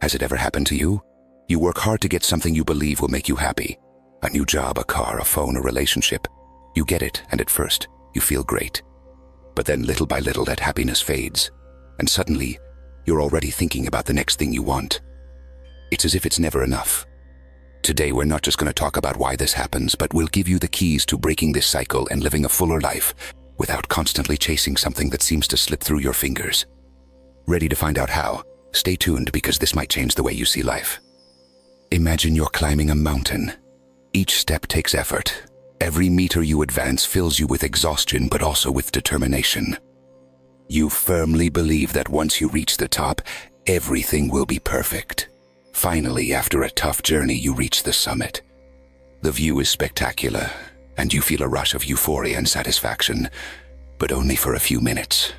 Has it ever happened to you? You work hard to get something you believe will make you happy. A new job, a car, a phone, a relationship. You get it, and at first, you feel great. But then little by little that happiness fades, and suddenly, you're already thinking about the next thing you want. It's as if it's never enough. Today, we're not just going to talk about why this happens, but we'll give you the keys to breaking this cycle and living a fuller life without constantly chasing something that seems to slip through your fingers. Ready to find out how? Stay tuned, because this might change the way you see life. Imagine you're climbing a mountain. Each step takes effort. Every meter you advance fills you with exhaustion, but also with determination. You firmly believe that once you reach the top, everything will be perfect. Finally, after a tough journey, you reach the summit. The view is spectacular, and you feel a rush of euphoria and satisfaction, but only for a few minutes.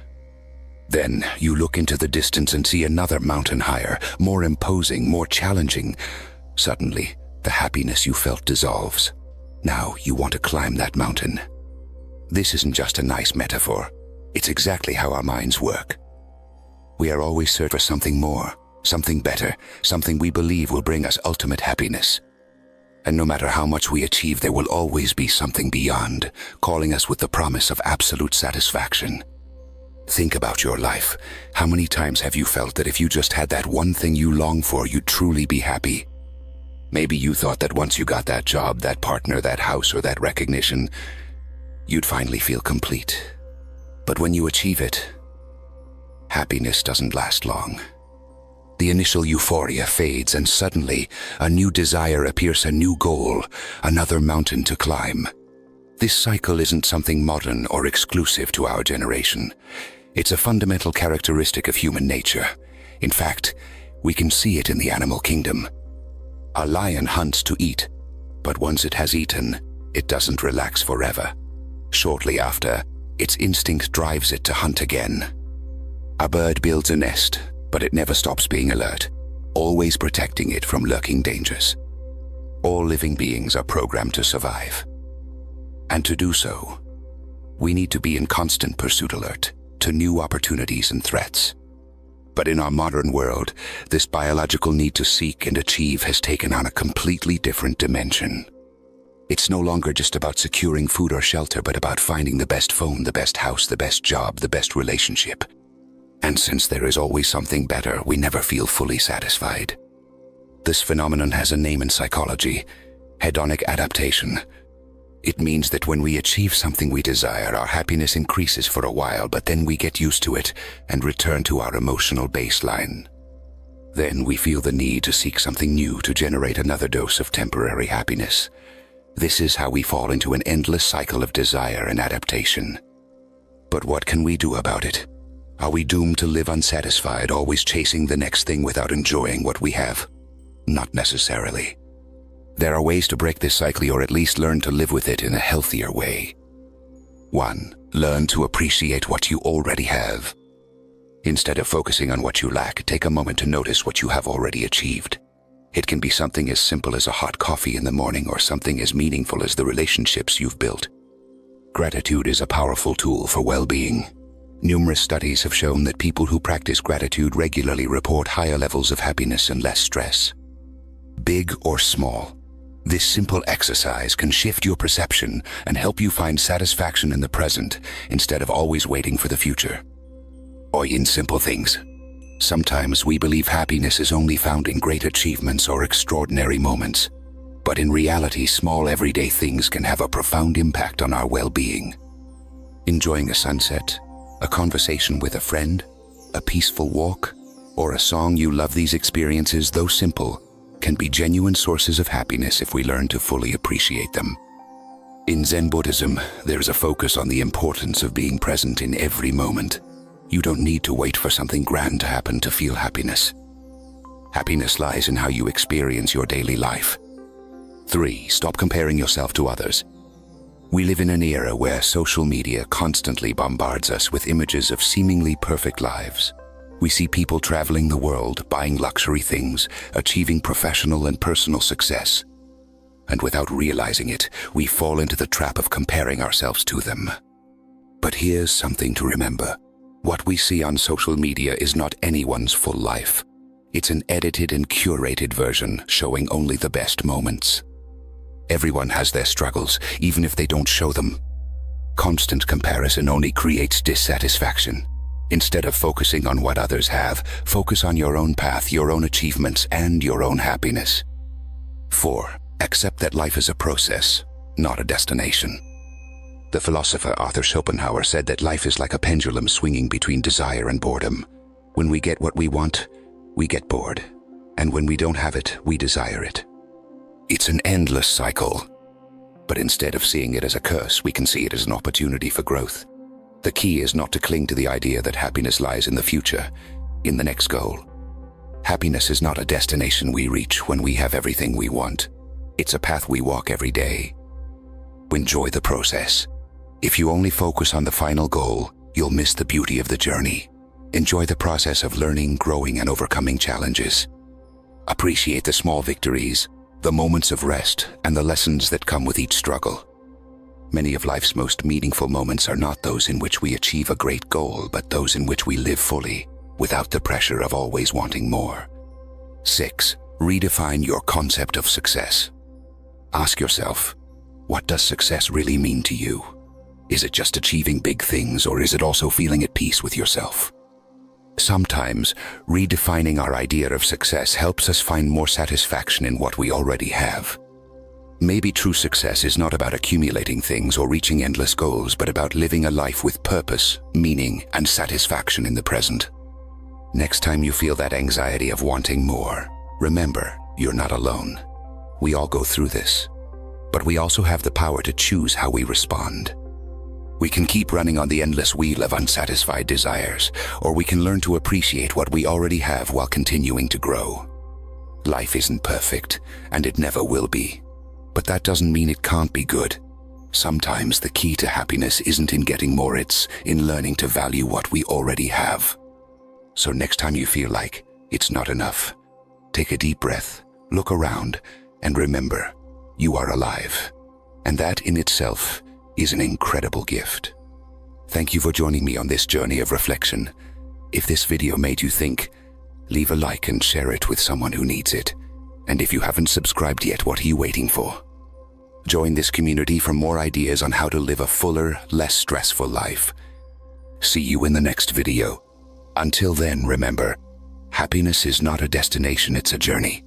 Then, you look into the distance and see another mountain higher, more imposing, more challenging. Suddenly, the happiness you felt dissolves. Now you want to climb that mountain. This isn't just a nice metaphor. It's exactly how our minds work. We are always searching for something more, something better, something we believe will bring us ultimate happiness. And no matter how much we achieve, there will always be something beyond, calling us with the promise of absolute satisfaction. Think about your life. How many times have you felt that if you just had that one thing you long for, you'd truly be happy? Maybe you thought that once you got that job, that partner, that house, or that recognition, you'd finally feel complete. But when you achieve it, happiness doesn't last long. The initial euphoria fades, and suddenly, a new desire appears, a new goal, another mountain to climb. This cycle isn't something modern or exclusive to our generation. It's a fundamental characteristic of human nature. In fact, we can see it in the animal kingdom. A lion hunts to eat, but once it has eaten, it doesn't relax forever. Shortly after, its instinct drives it to hunt again. A bird builds a nest, but it never stops being alert, always protecting it from lurking dangers. All living beings are programmed to survive. And to do so, we need to be in constant pursuit alert to new opportunities and threats. But in our modern world, this biological need to seek and achieve has taken on a completely different dimension. It's no longer just about securing food or shelter, but about finding the best phone, the best house, the best job, the best relationship. And since there is always something better, we never feel fully satisfied. This phenomenon has a name in psychology: hedonic adaptation. It means that when we achieve something we desire, our happiness increases for a while, but then we get used to it and return to our emotional baseline. Then we feel the need to seek something new to generate another dose of temporary happiness. This is how we fall into an endless cycle of desire and adaptation. But what can we do about it? Are we doomed to live unsatisfied, always chasing the next thing without enjoying what we have? Not necessarily. There are ways to break this cycle, or at least learn to live with it in a healthier way. 1. Learn to appreciate what you already have. Instead of focusing on what you lack, take a moment to notice what you have already achieved. It can be something as simple as a hot coffee in the morning, or something as meaningful as the relationships you've built. Gratitude is a powerful tool for well-being. Numerous studies have shown that people who practice gratitude regularly report higher levels of happiness and less stress. Big or small, this simple exercise can shift your perception and help you find satisfaction in the present instead of always waiting for the future. Or in simple things. Sometimes we believe happiness is only found in great achievements or extraordinary moments. But in reality, small everyday things can have a profound impact on our well-being. Enjoying a sunset, a conversation with a friend, a peaceful walk, or a song you love, these experiences, though simple, can be genuine sources of happiness if we learn to fully appreciate them. In Zen Buddhism, there is a focus on the importance of being present in every moment. You don't need to wait for something grand to happen to feel happiness. Happiness lies in how you experience your daily life. 3. Stop comparing yourself to others. We live in an era where social media constantly bombards us with images of seemingly perfect lives. We see people traveling the world, buying luxury things, achieving professional and personal success. And without realizing it, we fall into the trap of comparing ourselves to them. But here's something to remember. What we see on social media is not anyone's full life. It's an edited and curated version showing only the best moments. Everyone has their struggles, even if they don't show them. Constant comparison only creates dissatisfaction. Instead of focusing on what others have, focus on your own path, your own achievements, and your own happiness. 4. Accept that life is a process, not a destination. The philosopher Arthur Schopenhauer said that life is like a pendulum swinging between desire and boredom. When we get what we want, we get bored. And when we don't have it, we desire it. It's an endless cycle. But instead of seeing it as a curse, we can see it as an opportunity for growth. The key is not to cling to the idea that happiness lies in the future, in the next goal. Happiness is not a destination we reach when we have everything we want. It's a path we walk every day. Enjoy the process. If you only focus on the final goal, you'll miss the beauty of the journey. Enjoy the process of learning, growing, and overcoming challenges. Appreciate the small victories, the moments of rest, and the lessons that come with each struggle. Many of life's most meaningful moments are not those in which we achieve a great goal, but those in which we live fully, without the pressure of always wanting more. 6. Redefine your concept of success. Ask yourself, what does success really mean to you? Is it just achieving big things, or is it also feeling at peace with yourself? Sometimes, redefining our idea of success helps us find more satisfaction in what we already have. Maybe true success is not about accumulating things or reaching endless goals, but about living a life with purpose, meaning, and satisfaction in the present. Next time you feel that anxiety of wanting more, remember, you're not alone. We all go through this, but we also have the power to choose how we respond. We can keep running on the endless wheel of unsatisfied desires, or we can learn to appreciate what we already have while continuing to grow. Life isn't perfect, and it never will be. But that doesn't mean it can't be good. Sometimes the key to happiness isn't in getting more, it's in learning to value what we already have. So next time you feel like it's not enough, take a deep breath, look around, and remember, you are alive. And that in itself is an incredible gift. Thank you for joining me on this journey of reflection. If this video made you think, leave a like and share it with someone who needs it. And if you haven't subscribed yet, what are you waiting for? Join this community for more ideas on how to live a fuller, less stressful life. See you in the next video. Until then, remember, happiness is not a destination, it's a journey.